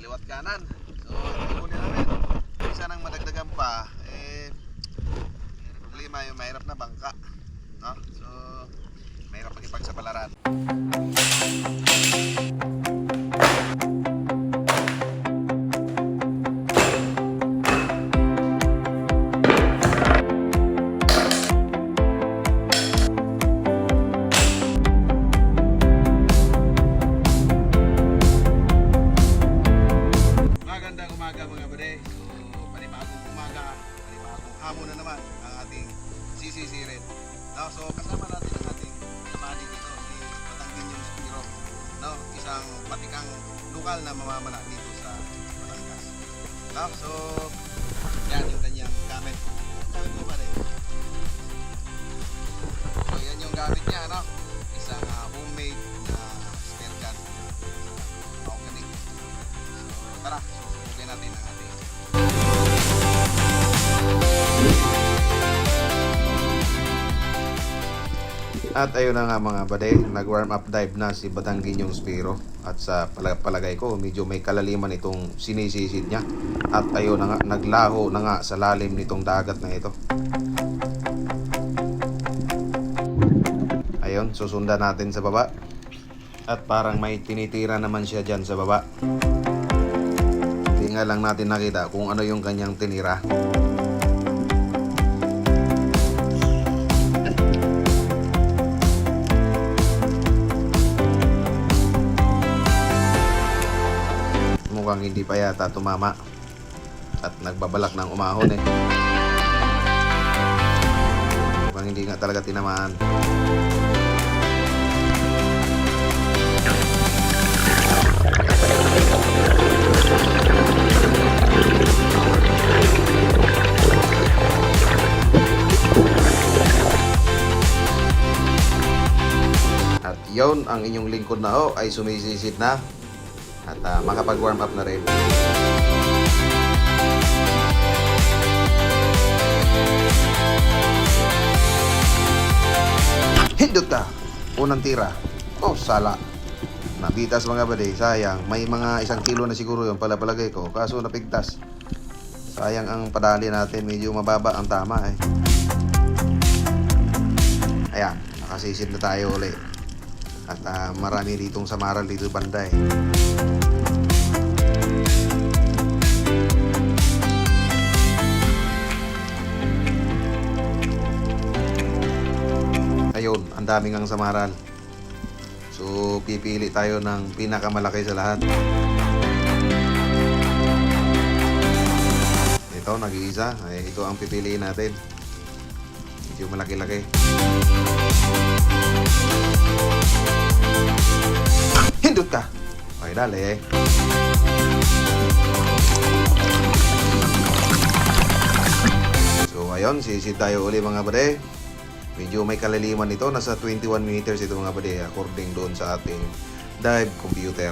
kaliwat kanan. So kunin namin. Isa nang madagdagan pa lima yung mahirap na bangka, no? So mahirap pakipagsapalaran. Magandang umaga mga bade. So panibagong umaga, panibagong hamon na naman ang ating CCC Red. No, so kasama natin ang ating kamali dito, si Batangginyong Spiro, no, isang patikang lokal na mamamala dito sa Batangas. No, so yan yung kanyang gamit. Gamit mo ba rin? So yan yung gamit niya, no? Isang homemade na spare gun. Organic. So tara, susubukin natin ang ating At ayun na nga mga bade, nag-warm up dive na si Batangginyong Spiro. At sa palagay ko, medyo may kalaliman itong sinisisid niya. At ayun na nga, naglaho na nga sa lalim nitong dagat na ito. Ayun, susundan natin sa baba. At parang may tinitira naman siya dyan sa baba. Hindi nga lang natin nakita kung ano yung kanyang tinira. Mukhang hindi pa yata tumama at nagbabalak ng umahon eh. Mukhang hindi nga talaga tinamaan. At yon ang inyong lingkod na ho ay sumisisid na at makapag-warm up na rin. Hindot ka! Unang tira. Oh, sala. Nabitas mga bade. Sayang. May mga 1 kilo na siguro yung palagay ko. Kaso napigtas. Sayang ang padali natin. Medyo mababa ang tama eh. Ayan. Nakasisid na tayo ulit. At marami ditong samaral dito banda eh. Ayun, ang daming ang samaral. So pipili tayo ng pinakamalaki sa lahat. Ito, nag-iisa. Ito ang pipiliin natin. Medyo malaki-laki. Hindot ka! Okay, dali eh. So ayun, sisid tayo uli mga bade. Medyo may kalaliman ito. Nasa 21 meters ito mga bade, according doon sa ating dive computer.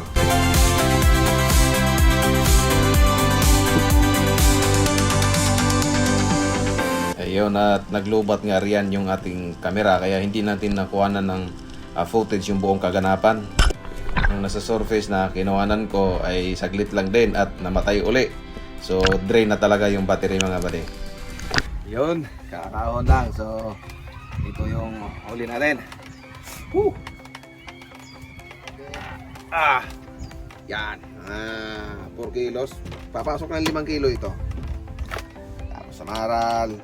Ayun, at naglubat nga riyan yung ating camera. Kaya hindi natin nakuhanan ng footage yung buong kaganapan. Nung nasa surface na kinuhanan ko ay saglit lang din at namatay uli. So drain na talaga yung battery mga bade. Yun, kakahon lang. So ito yung huli natin. Woo! Yan. 4 kilos. Papasok ng 5 kilo ito. Tapos samaral.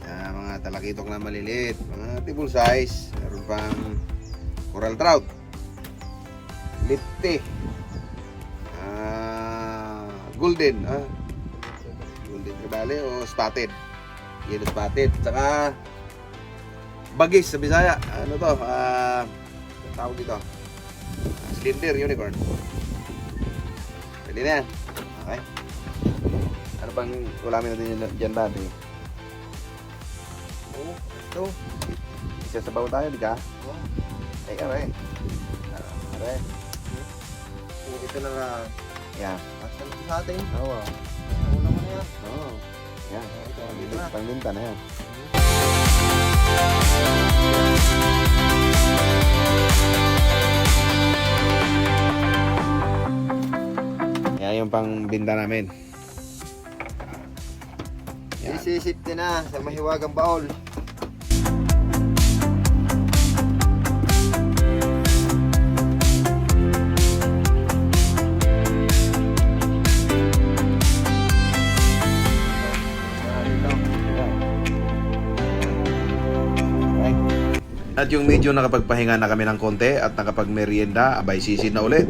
Mga talakitok na maliliit. Mga table size. Meron pang coral trout. Lipte. Golden. Golden tribale o spotted. Yellow spotted. Saka bagis sa Bisaya. Ano to? Tawag dito. Slender unicorn. Pwede na yan. Okay. Ano bang ulamin natin dyan dati? Ito. Isasabaw tayo, di ka? Ay, aray. Aray. Ito na nga. Yan. Asan sa atin? Oo. Una mo na yan. Oo. Yan. Panglinta na yan. yung pang binda namin. Yan. Isisit na sa mahiwagang baol. At yung medyo nakapagpahinga na kami ng konti at nakapagmerienda, abay sisid na ulit.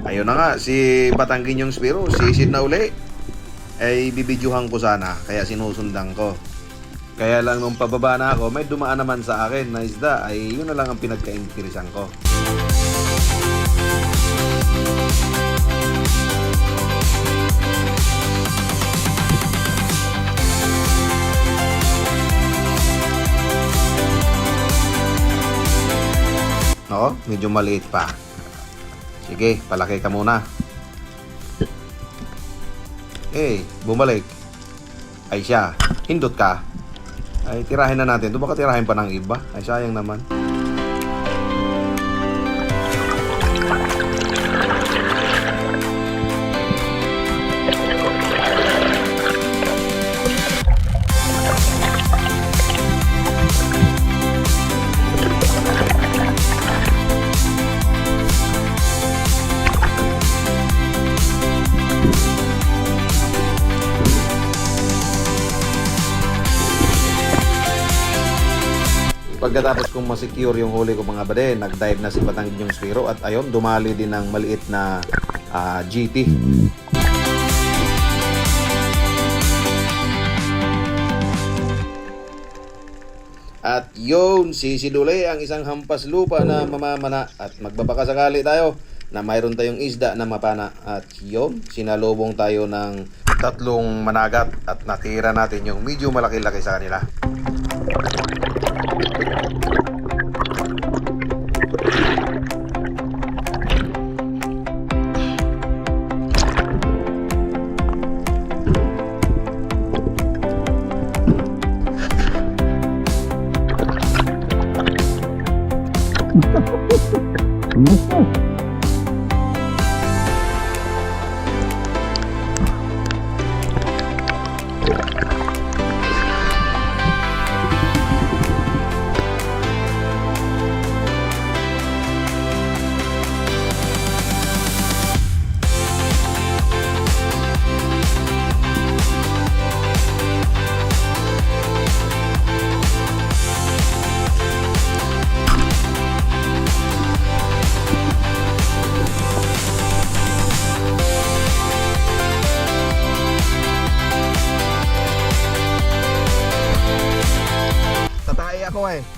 Ayun na nga, si Batanggin yung Spiro, sisid na ulit. Ay bibidyohan ko sana, kaya sinusundan ko. Kaya lang nung pababa na ako, may dumaan naman sa akin na isda, ay yun na lang ang pinagka-interesan ko. Oo, medyo maliit pa. Sige, palaki ka muna. Bumalik. Ay siya, hindot ka. Ay, tirahin na natin. Ito baka tirahin pa ng iba? Ay, sayang naman. Pagkatapos kong masecure yung huli ko mga bade, nag-dive na si Batanggin yung Spiro at ayun, dumali din ng maliit na GT. At yun, sisiduli ang isang hampas lupa na mamamana at magbabakasakali tayo na mayroon tayong isda na mapana. At yun, sinalubong tayo ng 3 managat at natira natin yung medyo malaki-laki sa kanila.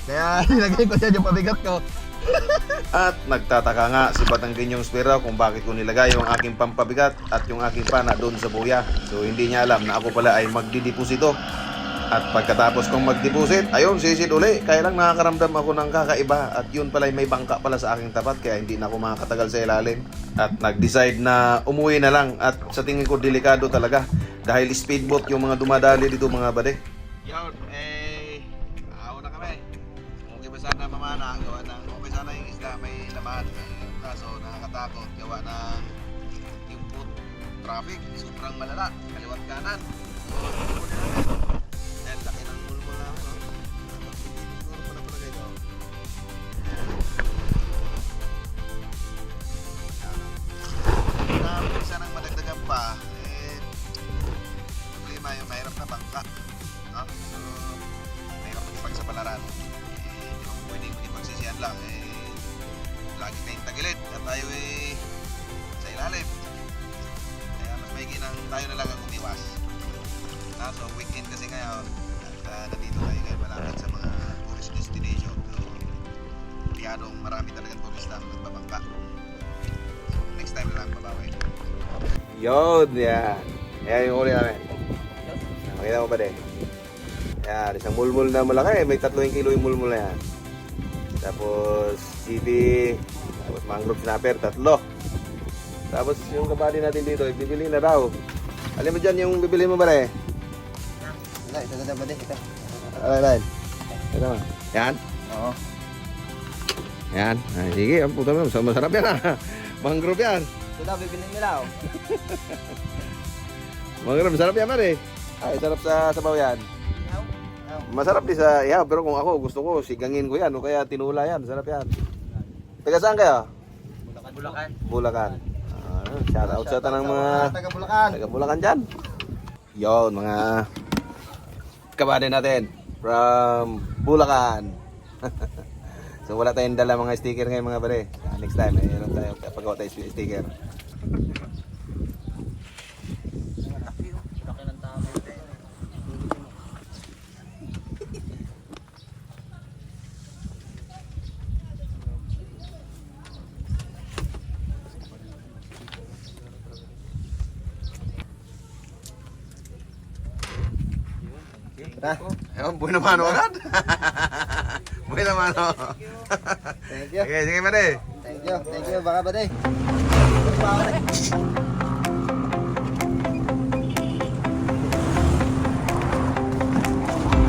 Kaya nilagay ko dyan yung pabigat ko. At nagtataka nga si Batanggin yung Spiro kung bakit ko nilagay yung aking pampabigat at yung aking pana doon sa buya. So hindi niya alam na ako pala ay magdideposito. At pagkatapos kong magdeposit, ayun, sisid uli. Kaya lang nakakaramdam ako ng kakaiba. At yun pala may bangka pala sa aking tapat kaya hindi na ako makakatagal sa ilalim. At nag-decide na umuwi na lang. At sa tingin ko delikado talaga. Dahil speedboat yung mga dumadali dito mga bade. Yun, ako na kami. Okay ba sana mamana? Gawa ng okay sana yung isda may laman. Kaso nakakatakot. Gawa ng yung foot traffic. Sobrang malala. Kaliwat kanan. Laki ng mulmul namin, no? Siguro pala talaga ito. Isa nang madagdagan pa, problema yung mahirap na bangka, no? So, mahirap makipagsapalaran. Hindi mo pwedeng makipagsisiyan lang. Lagi kayong tagilid at tayo sa ilalim. Kaya mas maigi nang tayo na lang ang umiwas. So, weekend kasi ngayon. Nandito tayo ngayon malapit sa mga tourist destination. So, masyadong marami talagang turista ang nagbabangka. So, next time na lang babawi. Yun, yan. Yan yung huli namin. Makita mo ba din? Yan, isang mulmul na malaki. May 3 kilo yung mulmul na yan. Tapos, CB. Tapos, mangrove snapper, 3. Tapos, yung kabady natin dito, bibili na daw. Alam mo dyan yung bibili mo ba rin? Wala, ito na ba din? Ito. Alay. Ito mo. Yan? Oo. Yan. Ay, sige, ang puta mo. Masarap yan ha. Mangrove yan. Ito daw, bibinin nila oh. Mga masarap yan man eh. Ay, sarap sa sabaw yan. Masarap din sa ihaw, pero kung ako gusto ko, sigangin ko yan o kaya tinula yan. Sarap yan. Taga saan kayo? Bulacan. Bulacan. Shout out sa tanang mga Taga Bulacan. taga Bulacan dyan. Yon, mga kabady natin from Bulacan. So wala tayong dala mga sticker ngayon mga bare. Next time, mayroon tayo pagawa tayo sticker. Laki ng tao. Ayun, buhay na mano agad. Buhay na mano. Thank you. Okay, sige bare. Thank you. Thank you. Baka ba day?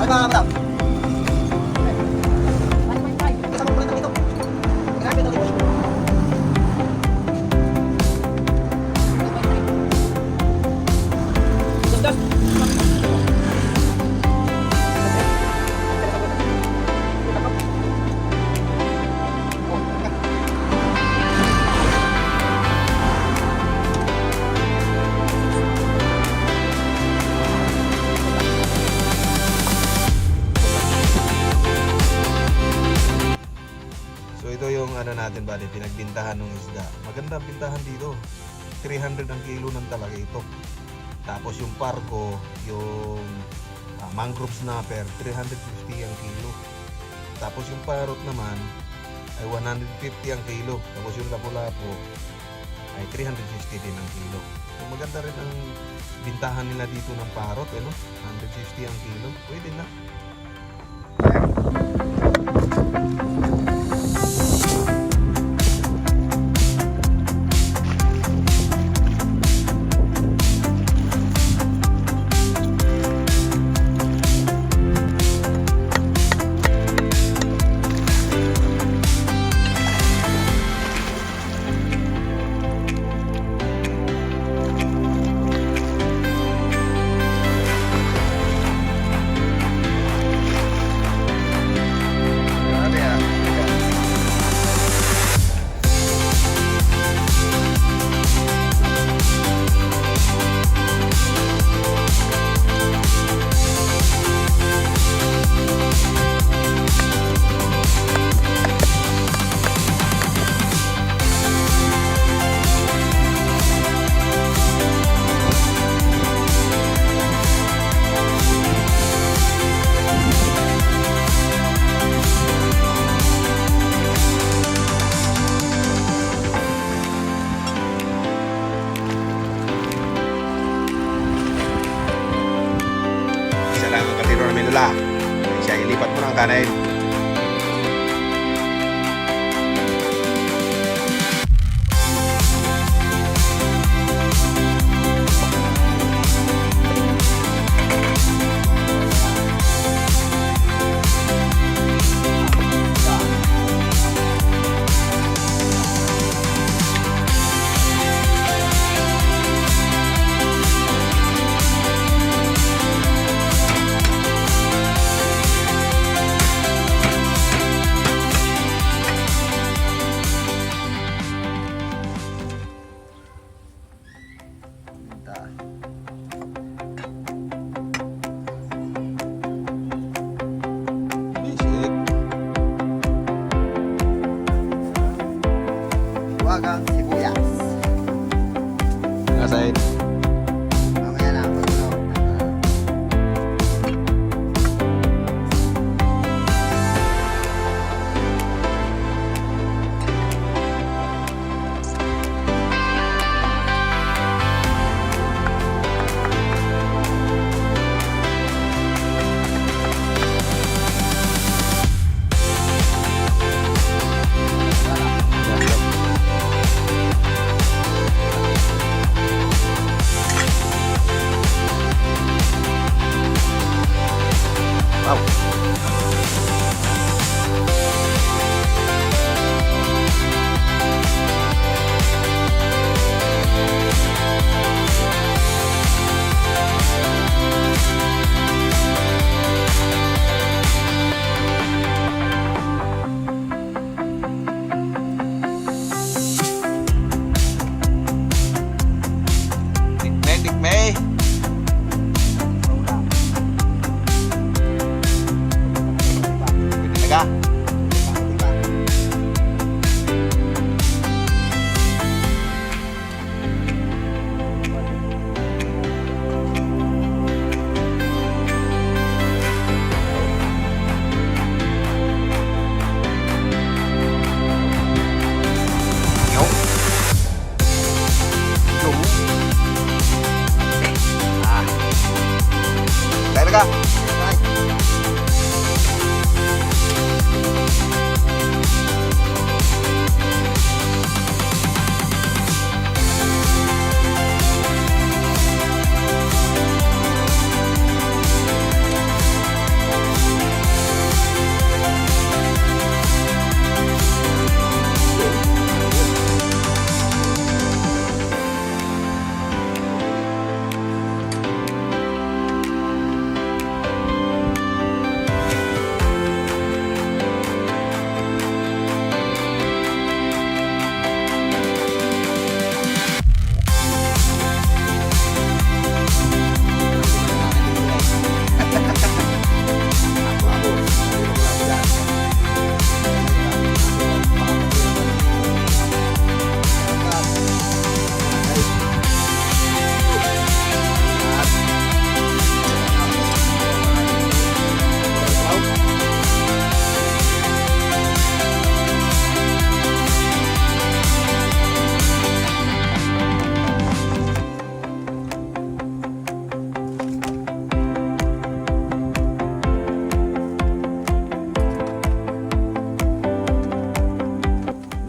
Ay, baka ba? So ito yung ano natin bali, pinagbintahan ng isda. Maganda ang bintahan dito. 300 ang kilo ng talaga ito. Tapos yung pargo, yung mangrove snapper, 350 ang kilo. Tapos yung parrot naman ay 150 ang kilo. Tapos yung lapu-lapu ay 360 din ang kilo. So maganda rin ang bintahan nila dito ng parrot, eh, no? 160 ang kilo. Pwede na. Isa lang ang katiro namin nila. Siya ilipat mo ng kanin. Bisik. Wagang sibuyas. Ngasain. Mamaya na ako. tikme. Pwede na ka. Yo. Yo. Ah. Tayo na ka.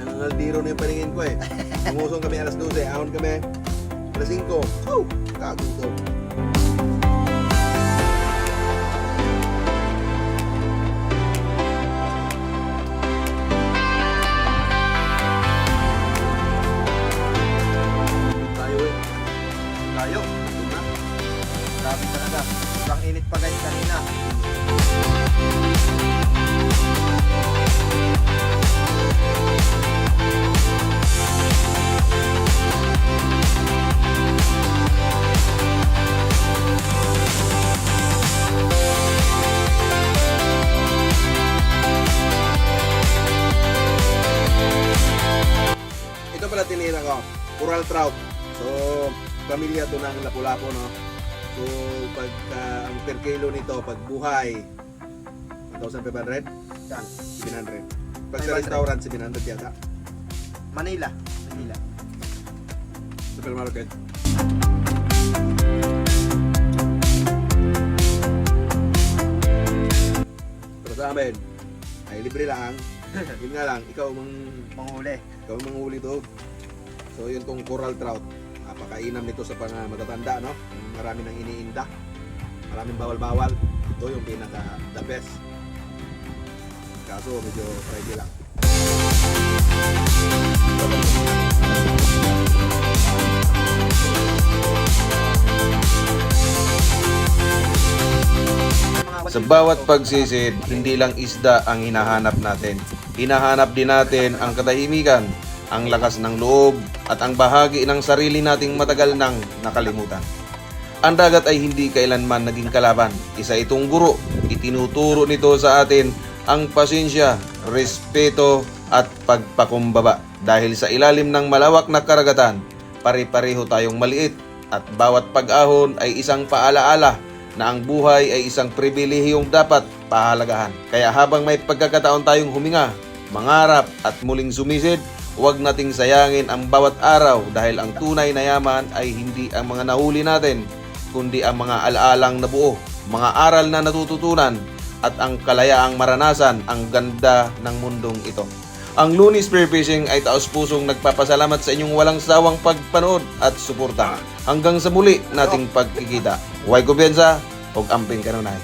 Nangangalbiro na yung paningin ko eh. Umusong kami alas 12, ahon kami alas 5. Oh, kaguto. Tayo eh. Layo. Ito na. Grabe talaga. Sobrang init pa guys kanina. Ito pala tinira ko, coral trout. So, pamilya to ng lapu-lapu, no? So, pag ang per kilo nito, pag buhay, 1,500? Saan? 700. Pag sa 500. restaurant, 700 yata. Manila. Manila. Supermarket. Pero sa amin, ay libre lang. Yun nga lang, ikaw Manghuli. manghuli to. So yun tong coral trout. Napakainam nito sa pang matatanda, no? Marami nang iniinda. Maraming bawal-bawal. Ito yung pinaka the best. Kaso medyo Friday lang. Sa bawat pagsisid, hindi lang isda ang hinahanap natin. Hinahanap din natin ang katahimikan, ang lakas ng loob, at ang bahagi ng sarili nating matagal nang nakalimutan. Ang dagat ay hindi kailanman naging kalaban. Isa itong guro. Itinuturo nito sa atin ang pasensya, respeto, at pagpakumbaba. Dahil sa ilalim ng malawak na karagatan, pare-pareho tayong maliit at bawat pag-ahon ay isang paalaala na ang buhay ay isang pribilehiyong dapat pahalagahan. Kaya habang may pagkakataon tayong huminga, mangarap at muling sumisid, huwag nating sayangin ang bawat araw dahil ang tunay na yaman ay hindi ang mga nahuli natin, kundi ang mga alaalang nabuo, mga aral na natututunan at ang kalayaang maranasan ang ganda ng mundong ito. Ang Looney Spearfishing ay taos-pusong nagpapasalamat sa inyong walang sawang pagpanood at suporta. Hanggang sa muli nating pagkikita. Huwag kumpiyansa, huwag amping kanunay.